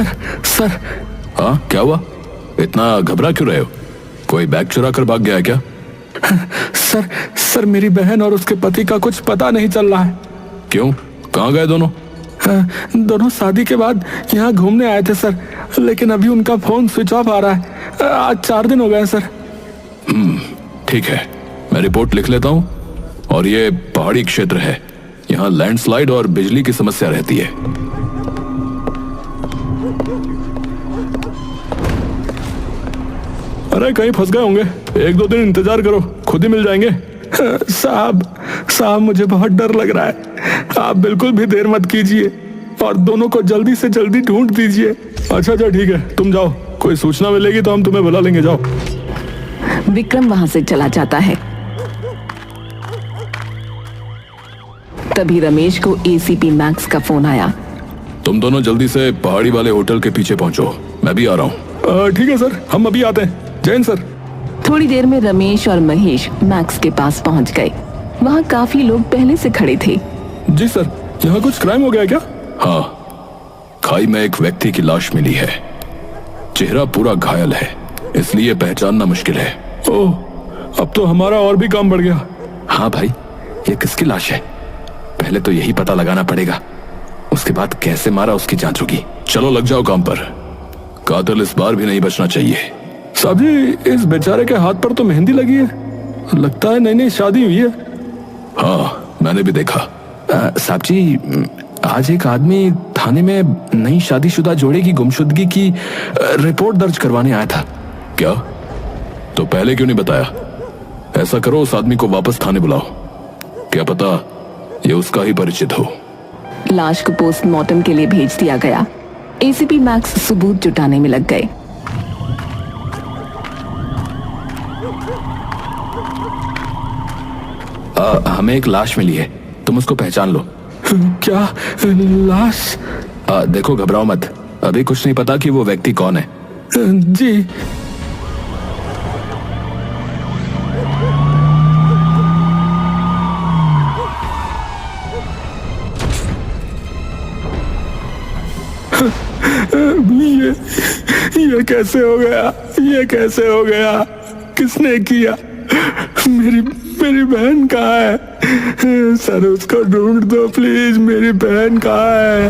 Sir. हाँ, क्या हुआ? इतना घबरा क्यों रहे हो? कोई बैग चुरा कर भाग गया है क्या? सर मेरी बहन और उसके पति का कुछ पता नहीं चल रहा है। क्यों? कहाँ गए दोनों? दोनों शादी के बाद यहाँ घूमने आए थे सर, लेकिन अभी उनका फोन स्विच ऑफ आ रहा है। आज 4 दिन हो गए सर। ठीक है, मैं रिपोर्ट लिख लेता हूँ। और ये पहाड़ी क्षेत्र है, यहाँ लैंडस्लाइड और बिजली की समस्या रहती है। अरे कहीं फंस गए होंगे, 1-2 दिन इंतजार करो, खुद ही मिल जाएंगे। साहब मुझे बहुत डर लग रहा है। आप बिल्कुल भी देर मत कीजिए और दोनों को जल्दी से जल्दी ढूंढ दीजिए। अच्छा ठीक है, तुम जाओ, कोई सूचना मिलेगी तो हम तुम्हें बुला लेंगे, जाओ। विक्रम वहां से चला जाता है। तभी रमेश को एसीपी मैक्स का फोन आया। तुम दोनों जल्दी से पहाड़ी वाले होटल के पीछे पहुंचो, मैं भी आ रहा हूँ। ठीक है सर, हम अभी आते हैं। जैन सर। थोड़ी देर में रमेश और महेश मैक्स के पास पहुंच गए। वहाँ काफी लोग पहले से खड़े थे। जी सर, यहाँ कुछ क्राइम हो गया क्या? हाँ, खाई में एक व्यक्ति की लाश मिली है। चेहरा पूरा घायल है, इसलिए पहचानना मुश्किल है। ओह, अब तो हमारा और भी काम बढ़ गया। हाँ भाई, ये किसकी लाश है? पहले तो यही पता लगाना पड़ेगा, उसके बाद कैसे मारा उसकी जांच होगी। चलो लग जाओ काम पर, कातिल इस बार भी नहीं बचना चाहिए। साहब जी, इस बेचारे के हाथ पर तो मेहंदी लगी है, लगता है नई शादी हुई है। हाँ, मैंने भी देखा। साहब जी, आज एक आदमी थाने में नई शादीशुदा जोड़े की गुमशुदगी की रिपोर्ट दर्ज करवाने आया था। क्या? तो पहले क्यों नहीं बताया? ऐसा करो, उस आदमी को वापस थाने बुलाओ, क्या पता ये उसका ही परिचित हो। लाश को पोस्टमार्टम के लिए भेज दिया गया। एसीपी मैक्स सबूत जुटाने में लग गए। हमें एक लाश मिली है, तुम उसको पहचान लो। क्या लाश? देखो, घबराओ मत, अभी कुछ नहीं पता कि वो व्यक्ति कौन है। जी। ये कैसे हो गया? ये कैसे हो गया? किसने किया? मेरी बहन कहाँ है? सर उसको ढूंढ दो प्लीज, मेरी बहन कहाँ है?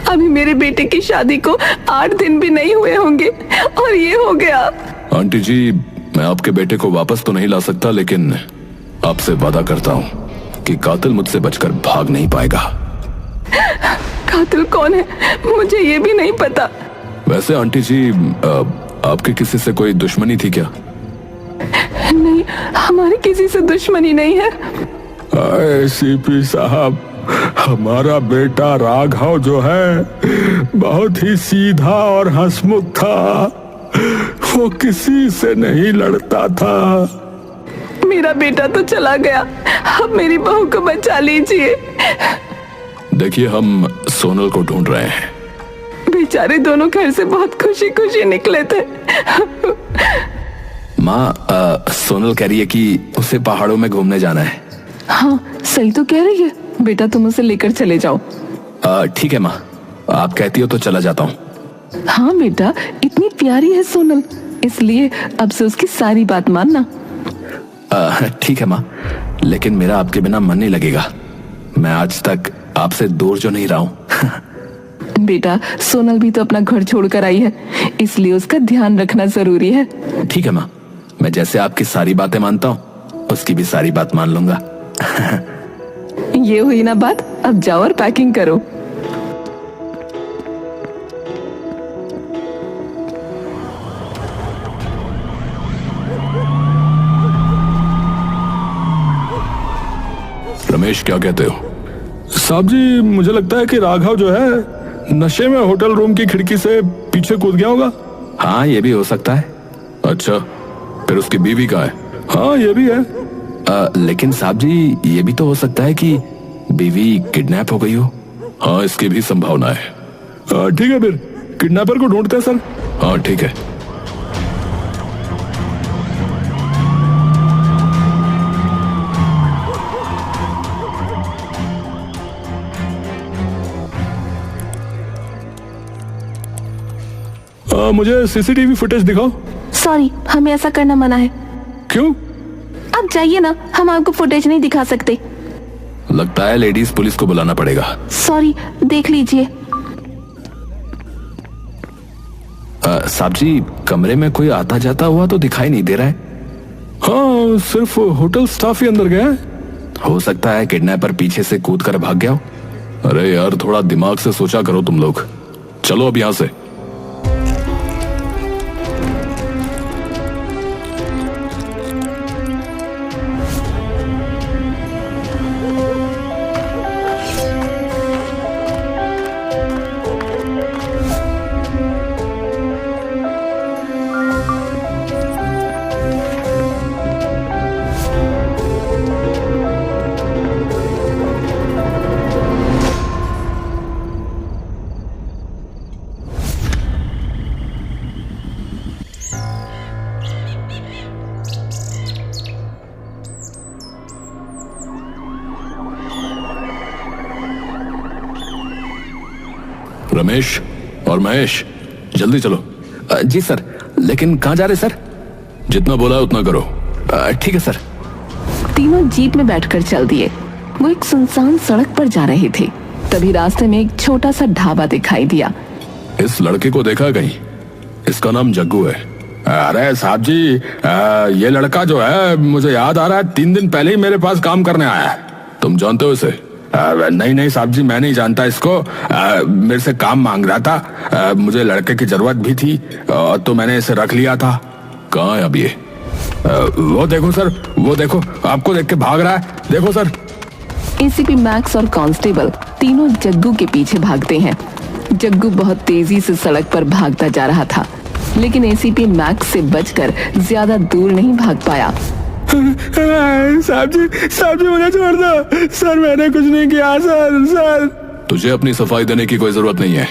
अभी मेरे बेटे की शादी को 8 दिन भी नहीं हुए होंगे और ये हो गया। आंटी जी, मैं आपके बेटे को वापस तो नहीं ला सकता, लेकिन आपसे वादा करता हूँ कि कातिल मुझसे बचकर भाग नहीं पाएगा। कातिल कौन है, मुझे ये भी नहीं पता। वैसे आंटी जी, आपके किसी से कोई दुश्मनी थी क्या? नहीं, हमारी किसी से दुश्मनी नहीं है। सीपी साहब, हमारा बेटा राघव जो है बहुत ही सीधा और हंसमुख था, वो किसी से नहीं लड़ता था। मेरा बेटा तो चला गया, अब मेरी बहू को बचा लीजिए। देखिए, हम सोनल को ढूंढ रहे हैं। बेचारे दोनों घर से बहुत खुशी खुशी निकले थे। माँ, सोनल कह रही है कि उसे पहाड़ों में घूमने जाना है। हाँ, सही तो कह रही है। बेटा, तुम उसे लेकर चले जाओ। ठीक है माँ, आप कहती हो तो चला जाता हूँ। हाँ बेटा, इतनी प्यारी है सोनल, इसलिए अब से उसकी सारी बात मानना। ठीक है माँ, लेकिन मेरा आपके बिना मन नहीं लगेगा। मैं आज तक आपसे दूर जो नहीं रहा हूँ। बेटा, सोनल भी तो अपना घर छोड़कर आई है, इसलिए उसका ध्यान रखना जरूरी है। ठीक है माँ, मैं जैसे आपकी सारी बातें मानता हूँ, उसकी भी सारी बात मान लूंगा। ये हुई ना बात, अब जाओ और पैकिंग करो। रमेश, क्या कहते हो? साहब जी, मुझे लगता है कि राघव जो है नशे में होटल रूम की खिड़की से पीछे कूद गया होगा। हाँ, ये भी हो सकता है। अच्छा, फिर उसकी बीवी कहाँ है? हाँ, ये भी है। लेकिन साहब जी, ये भी तो हो सकता है कि बीवी किडनैप हो गई हो। हाँ, इसकी भी संभावना है। ठीक है, फिर किडनैपर को ढूंढते हैं सर। हाँ ठीक है। मुझे सीसीटीवी फुटेज दिखाओ। सॉरी, हमें ऐसा करना मना है। क्यों? आप जाइए ना, हम आपको फुटेज नहीं दिखा सकते। लगता है लेडीज पुलिस को बुलाना पड़ेगा। सॉरी, देख लीजिए। साहब जी, कमरे में कोई आता जाता हुआ तो दिखाई नहीं दे रहा है। हाँ, सिर्फ होटल स्टाफ ही अंदर गया है। हो सकता है किडनैपर पीछे से कूद कर भाग गया हो। अरे यार, थोड़ा दिमाग से सोचा करो तुम लोग। चलो अब यहां से। रमेश और महेश, जल्दी चलो। जी सर, लेकिन कहाँ जा रहे सर? जितना बोला है उतना करो। ठीक है सर। तीनों जीप में बैठकर चल दिए। वो एक सुनसान सड़क पर जा रहे थे। तभी रास्ते में एक छोटा सा ढाबा दिखाई दिया। इस लड़के को देखा कहीं? इसका नाम जग्गू है। अरे साहब जी, ये लड़का जो है मुझे याद आ रहा है, 3 दिन पहले ही मेरे पास काम करने आया है। तुम जानते हो इसे? नहीं नहीं साहब जी, मैं नहीं जानता इसको। मेरे से काम मांग रहा था। मुझे लड़के की जरूरत भी थी, तो मैंने इसे रख लिया था। कहाँ है अब ये? वो देखो सर, वो देखो, आपको देख के भाग रहा है। देखो सर। एसीपी मैक्स और कांस्टेबल तीनों जग्गू के पीछे भागते हैं। जग्गू बहुत तेजी से सड़क पर भागता जा रहा था, लेकिन एसीपी मैक्स से बचकर ज्यादा दूर नहीं भाग पाया। साहब जी मुझे छोड़ दो सर, मैंने कुछ नहीं किया सर। तुझे अपनी सफाई देने की कोई जरूरत नहीं है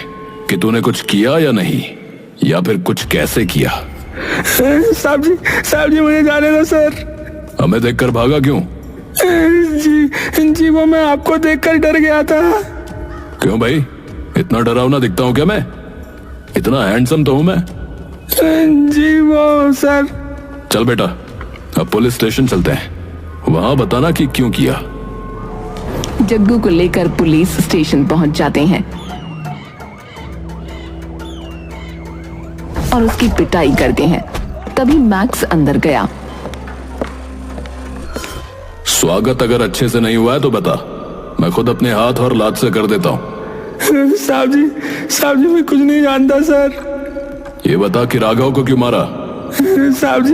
कि तूने कुछ किया या नहीं, या फिर कुछ कैसे किया। साहब जी मुझे जाने दो सर। हमें देखकर भागा क्यों? जी वो मैं आपको देखकर डर गया था। क्यों भाई, इतना डरावना दिखता हूँ क्या मैं? इतना हैंडसम तो हूँ मैं। जी वो सर। चल बेटा, अब पुलिस स्टेशन चलते हैं, वहां बताना कि क्यों किया। जग्गू को लेकर पुलिस स्टेशन पहुंच जाते हैं और उसकी पिटाई करते हैं। तभी मैक्स अंदर गया। स्वागत अगर अच्छे से नहीं हुआ है तो बता, मैं खुद अपने हाथ और लात से कर देता हूँ। साहब जी मैं कुछ नहीं जानता सर। ये बता कि राघव को क्यों मारा? साहब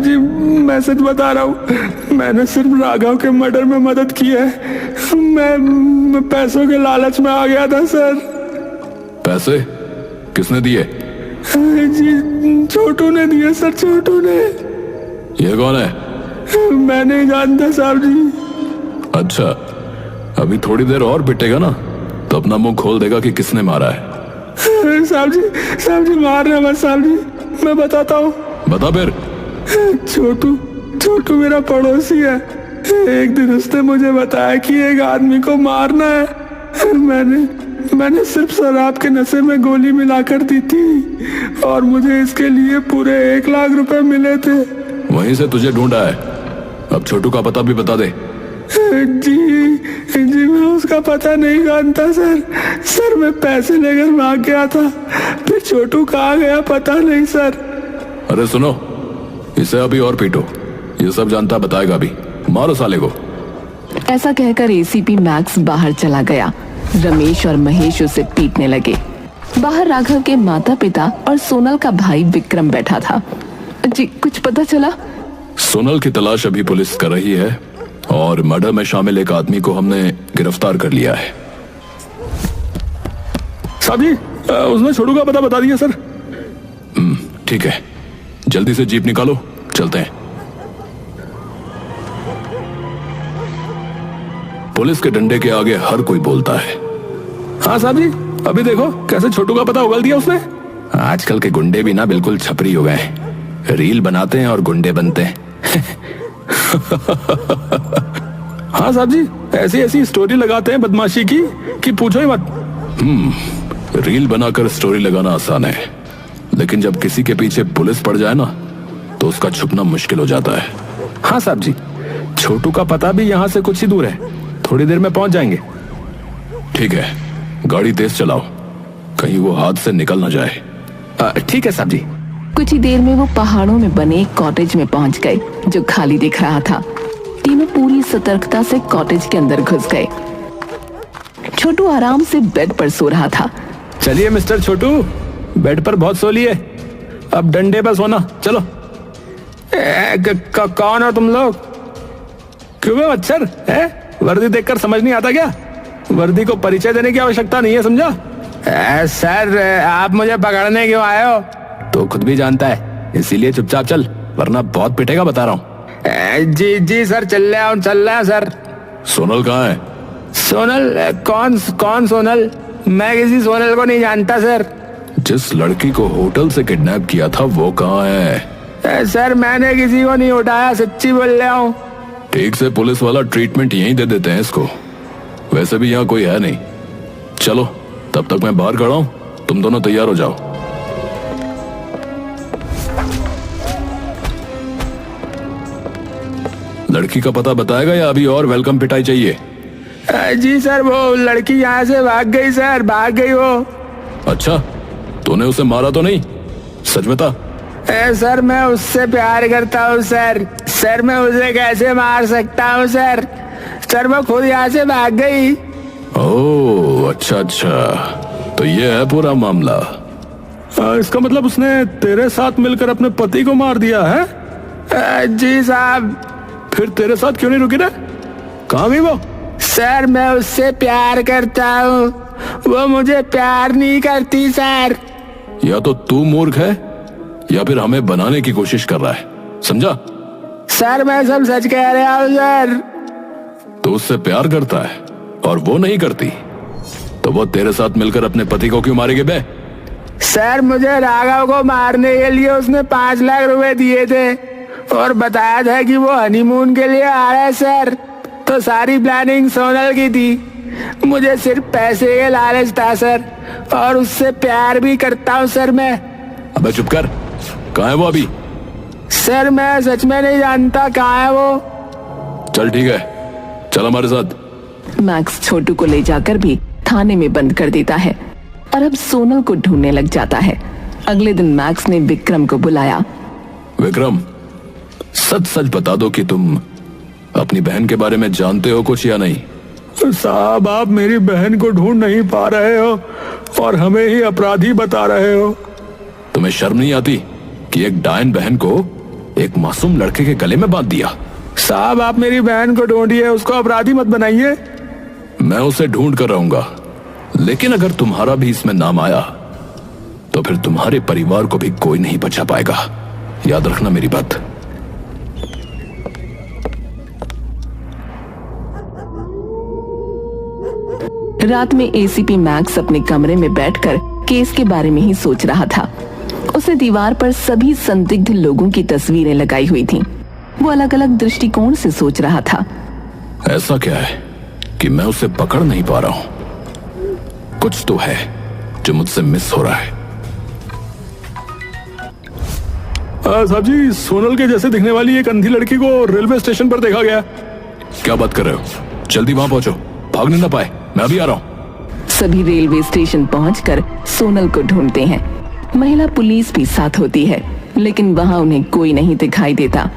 जी मैं सच बता रहा हूँ, मैंने सिर्फ राघव के मर्डर में मदद की है। मैं पैसों के लालच में आ गया था सर। पैसे किसने दिए? जी छोटू ने दिए सर, छोटू ने। ये कौन है? मैं नहीं जानता साहब जी। अच्छा, अभी थोड़ी देर और पिटेगा ना तो अपना मुंह खोल देगा कि किसने मारा है। साहब जी मार रहे मत साहब जी, मैं बताता हूँ। बता फिर। छोटू मेरा पड़ोसी है। एक दिन उसने मुझे बताया कि एक आदमी को मारना है। मैंने सिर्फ शराब के नशे में गोली मिलाकर दी थी और मुझे इसके लिए पूरे 1 लाख रुपए मिले थे। वहीं से तुझे ढूंढा है, अब छोटू का पता भी बता दे। जी मैं उसका पता नहीं जानता सर मैं पैसे लेकर भाग गया था, फिर छोटू कहाँ गया पता नहीं सर। अरे सुनो, इसे अभी और पीटो, ये सब जानता बताएगा अभी। मारो साले को। ऐसा कहकर एसीपी मैक्स बाहर चला गया। रमेश और महेश उसे पीटने लगे। बाहर राघव के माता पिता और सोनल का भाई विक्रम बैठा था। जी कुछ पता चला? सोनल की तलाश अभी पुलिस कर रही है और मर्डर में शामिल एक आदमी को हमने गिरफ्तार कर लिया है। साहब जी उसने छोटू का पता बता दिया सर। ठीक है, जल्दी से जीप निकालो, चलते हैं। पुलिस के डंडे के आगे हर कोई बोलता है। हाँ साहब जी, अभी देखो कैसे छोटू का पता उगल दिया उसने। आजकल के गुंडे भी ना बिल्कुल छपरी हो गए हैं, रील बनाते हैं और गुंडे बनते हैं। हाँ साहब जी, ऐसी स्टोरी लगाते हैं बदमाशी की कि पूछो ही मत। रील बनाकर स्टोरी लगाना आसान है, लेकिन जब किसी के पीछे पुलिस पड़ जाए ना तो उसका छुपना मुश्किल हो जाता है। हाँ साहब जी, छोटू का पता भी यहाँ से कुछ ही दूर है, थोड़ी देर में पहुंच जाएंगे। ठीक है, गाड़ी तेज चलाओ, कहीं वो हाथ से निकल ना जाए। ठीक है साहब जी। कुछ ही देर में वो पहाड़ों में बने एक कॉटेज में पहुंच गए जो खाली दिख रहा था। तीनों पूरी सतर्कता से कॉटेज के अंदर घुस गए। छोटू आराम से बेड पर सो रहा था। चलिए मिस्टर छोटू, बेड पर बहुत सो लिए, अब डंडे पर सोना, चलो। कौन हो तुम लोग? क्यों बे मच्छर है? वर्दी देखकर समझ नहीं आता क्या? वर्दी को परिचय देने की आवश्यकता नहीं है, समझा? सर आप मुझे पकड़ने क्यों आए हो? तो खुद भी जानता है, इसीलिए चुपचाप चल, वरना बहुत पिटेगा, बता रहा हूँ। जी सर, चल रहा हूँ सर। सोनल कहाँ है? सोनल? कौन सोनल? मैं किसी सोनल को नहीं जानता सर। जिस लड़की को होटल से किडनैप किया था वो कहाँ है? सर मैंने किसी को नहीं उठाया, सच्ची बोल रहा हूँ। ठीक से पुलिस वाला ट्रीटमेंट यहीं दे देते हैं इसको, वैसे भी यहाँ कोई है नहीं। चलो, तब तक मैं बाहर खड़ा हूँ, तुम दोनों तैयार हो जाओ। लड़की का पता बताएगा या अभी और वेलकम पिटाई चाहिए? जी सर, वो लड़की यहाँ से भाग गई सर, भाग गई वो। अच्छा, तूने उसे मारा तो नहीं? सच बता। सर मैं उससे प्यार करता हूँ सर। सर मैं उसे कैसे मार सकता हूँ सर? सर वो खुद यहाँ से भाग गई। ओह अच्छा, तो ये है पूरा मामला। इसका मतलब उसने तेरे साथ मिलकर अपने पति को मार दिया है? जी साहब। फिर तेरे साथ क्यों नहीं रुकी रे? कहाँ गई वो? सर मैं उससे प्यार करता हूँ, वो मुझे प्यार नहीं करती सर। या तो तू मूर्ख है या फिर हमें बनाने की कोशिश कर रहा है, समझा? सर मैं सब सच कह रहा हूँ सर। तो उससे प्यार करता है और वो नहीं करती, तो वो तेरे साथ मिलकर अपने पति को क्यों मारेगी बे? सर मुझे राघव को मारने के लिए उसने 5 लाख रुपए दिए थे और बताया था कि वो हनीमून के लिए आ रहा है सर। तो सारी प्लानिंग सोनल की थी, मुझे सिर्फ पैसे के लालच था सर, और उससे प्यार भी करता हूँ सर मैं। अबे चुप कर, कहाँ है वो अभी? सर मैं सच में नहीं जानता कहाँ है वो। चल ठीक है, चल हमारे साथ। मैक्स छोटू को ले जाकर भी थाने में बंद कर देता है और अब सोनल को ढूंढने लग जाता है। अगले दिन मैक्स ने विक्रम को बुलाया। विक्रम, सच सच बता दो कि तुम अपनी बहन के बारे में जानते हो कुछ या नहीं? साहब आप मेरी बहन को ढूंढ नहीं पा रहे हो और हमें ही अपराधी बता रहे हो। तुम्हें शर्म नहीं आती कि एक डायन बहन को एक मासूम लड़के के गले में बांध दिया? साहब आप मेरी बहन को ढूंढिए, उसको अपराधी मत बनाइए। मैं उसे ढूंढ कर रहूंगा, लेकिन अगर तुम्हारा भी इसमें नाम आया तो फिर तुम्हारे परिवार को भी कोई नहीं बचा पाएगा, याद रखना मेरी बात। रात में एसीपी मैक्स अपने कमरे में बैठकर केस के बारे में ही सोच रहा था। उसने दीवार पर सभी संदिग्ध लोगों की तस्वीरें लगाई हुई थीं। वो अलग अलग दृष्टिकोण से सोच रहा था। ऐसा क्या है कि मैं उसे पकड़ नहीं पा रहा हूं? कुछ तो है जो मुझसे मिस हो रहा है। साहब जी, सोनल के जैसे दिखने वाली एक अंधी लड़की को रेलवे स्टेशन पर देखा गया। क्या बात कर रहे हो? जल्दी वहां पहुंचो, भागने ना पाए, मैं अभी आ रहा हूं। सभी रेलवे स्टेशन पहुंचकर सोनल को ढूंढते हैं। महिला पुलिस भी साथ होती है, लेकिन वहां उन्हें कोई नहीं दिखाई देता।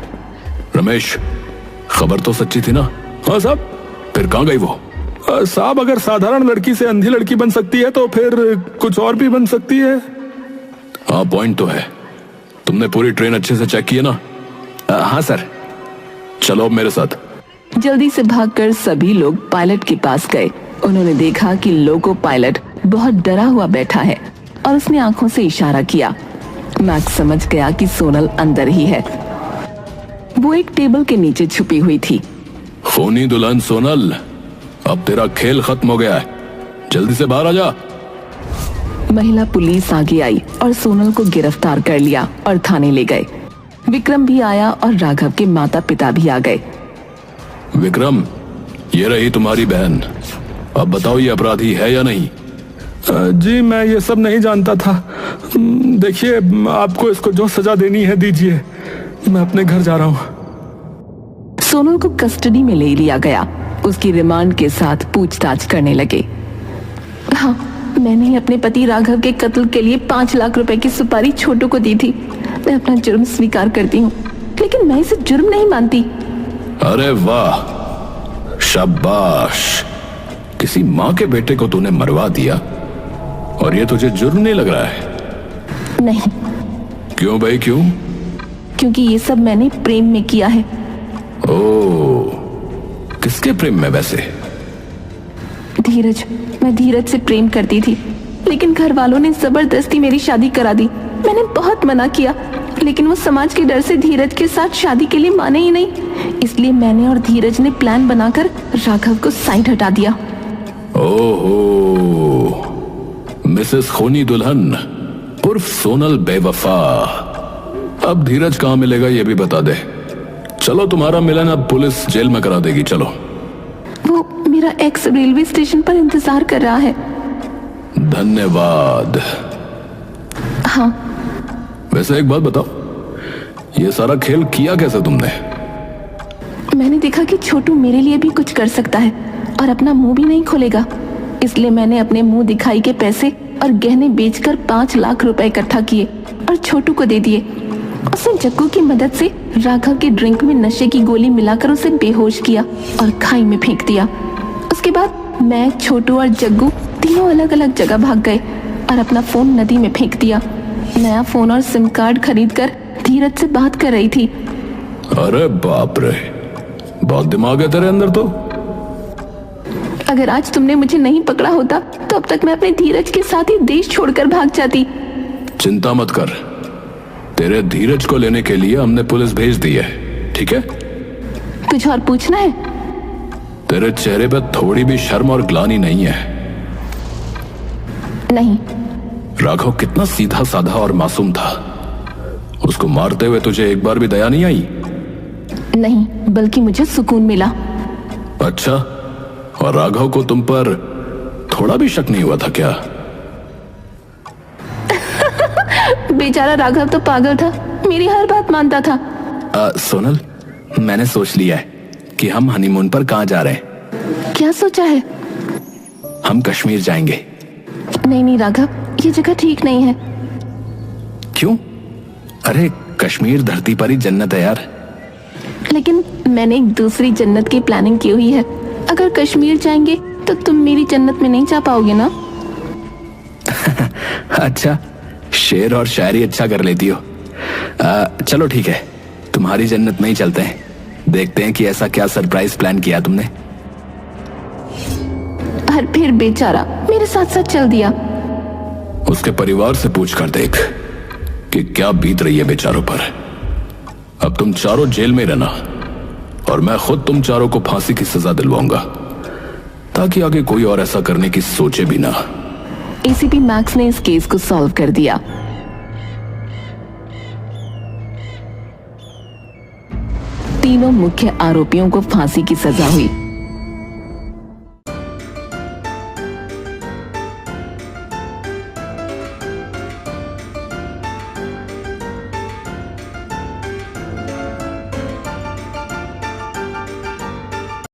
रमेश, खबर तो सच्ची थी ना? हाँ साहब। फिर कहाँ गई वो? साहब अगर साधारण लड़की से अंधी लड़की बन सकती है तो फिर कुछ और भी बन सकती है। हाँ पॉइंट तो है। तुमने पूरी ट्रेन अच्छे से चेक की है ना? हाँ सर। चलो अब मेरे साथ। जल्दी से भागकर सभी लोग पायलट के पास गए। उन्होंने देखा कि लोको पायलट बहुत डरा हुआ बैठा है और उसने आंखों से इशारा किया। मैक्स समझ गया कि सोनल अंदर ही है। वो एक टेबल के नीचे छुपी हुई थी। खूनी दुल्हन सोनल, अब तेरा खेल खत्म हो गया है, जल्दी से बाहर आ जा। महिला पुलिस आगे आई और सोनल को गिरफ्तार कर लिया और थाने ले गए। विक्रम भी आया और राघव के माता पिता भी आ गए। विक्रम, ये रही तुम्हारी बहन, अब बताओ ये अपराधी है या नहीं? जी मैं ये सब नहीं जानता था। देखिए आपको इसको जो सजा देनी है दीजिए, मैं अपने घर जा रहा हूँ। सोनल को कस्टडी में ले लिया गया। उसकी रिमांड के साथ पूछताछ करने लगे। हाँ, मैंने ही अपने पति राघव के कत्ल के लिए 5 लाख रुपए की सुपारी छोटू को दी थी। मैं अपना जुर्म स्वीकार करती हूँ, लेकिन मैं इसे जुर्म नहीं मानती। अरे वाह, शाबाश। किसी माँ के बेटे को तूने मरवा दिया और ये तुझे जुर्म नहीं लग रहा है? नहीं। क्यों भाई, क्यों? क्योंकि ये सब मैंने प्रेम में किया है। ओह, किसके प्रेम में वैसे? धीरज। मैं धीरज से प्रेम करती थी, लेकिन घर वालों ने जबरदस्ती मेरी शादी करा दी। मैंने बहुत मना किया, लेकिन वो समाज के डर से धीरज के साथ शादी के लिए माने ही नहीं। इसलिए मैंने और धीरज ने प्लान बनाकर राघव को साइड हटा दिया। ओहो, मिसेस खूनी दुल्हन उर्फ सोनल बेवफा। अब धीरज कहाँ मिलेगा ये भी बता दे। चलो, तुम्हारा मिलन अब पुलिस जेल में करा देगी। चलो। वो मेरा एक्स रेलवे स्टेशन पर इंतजार कर रहा है। धन्यवाद। हाँ। वैसे एक बात बताओ, ये सारा खेल किया कैसे तुमने? मैंने देखा कि छोटू मेरे लिए भी कुछ कर सकता है और अपना मुंह भी नहीं खोलेगा, इसलिए मैंने अपने मुंह दिखाई के पैसे और गहने बेचकर 5 लाख रुपए इकट्ठा किए और छोटू को दे दिए। उसने जग्गू की मदद से राघव के ड्रिंक में नशे की गोली मिलाकर उसे बेहोश किया और खाई में फेंक दिया। उसके बाद मैं, छोटू और जग्गू तीनों अलग अलग जगह भाग गए और अपना फोन नदी में फेंक दिया। नया फोन और सिम कार्ड खरीदकर धीरज से बात कर रही थी। अरे बाप रे, बहुत दिमाग है तेरे अंदर तो। अगर आज तुमने मुझे नहीं पकड़ा होता तो अब तक मैं अपने धीरज के साथ ही देश छोड़कर भाग जाती। चिंता मत कर, तेरे धीरज को लेने के लिए हमने पुलिस भेज दी है, ठीक है? कुछ और पूछना है? तेरे चेहरे पे थोड़ी भी शर्म और ग्लानि नहीं है? नहीं। राघव कितना सीधा साधा और मासूम था। उसको मारते हुए तुझे एक बार भी दया नहीं आई? नहीं, बल्कि मुझे सुकून मिला। अच्छा, और राघव को तुम पर थोड़ा भी शक नहीं हुआ था क्या? बेचारा राघव तो पागल था, मेरी हर बात मानता था। सोनल, मैंने सोच लिया है कि हम हनीमून पर कहाँ जा रहे हैं। क्या सोचा है? हम कश्मीर जाएंगे। नहीं राघव, ये जगह ठीक नहीं है। क्यों? अरे कश्मीर धरती पर ही जन्नत है यार। लेकिन मैंने एक दूसरी जन्नत की प्लानिंग की हुई है। अगर कश्मीर जाएंगे तो तुम मेरी जन्नत में नहीं जा पाओगे ना? अच्छा, शेर और शायरी अच्छा कर लेती हो। चलो ठीक है, तुम्हारी जन्नत में ही चलते हैं। देखते हैं कि ऐसा क्या सरप्राइज प्लान किया तुमने। और फिर बेचारा मेरे साथ साथ चल दिया। उसके परिवार से पूछ कर देख कि क्या बीत रही है बेचारों पर। अब तुम चारों जेल में रहना और मैं खुद तुम चारों को फांसी की सजा दिलवाऊंगा, ताकि आगे कोई और ऐसा करने की सोचे भी ना। एसीपी मैक्स ने इस केस को सॉल्व कर दिया। तीनों मुख्य आरोपियों को फांसी की सजा हुई।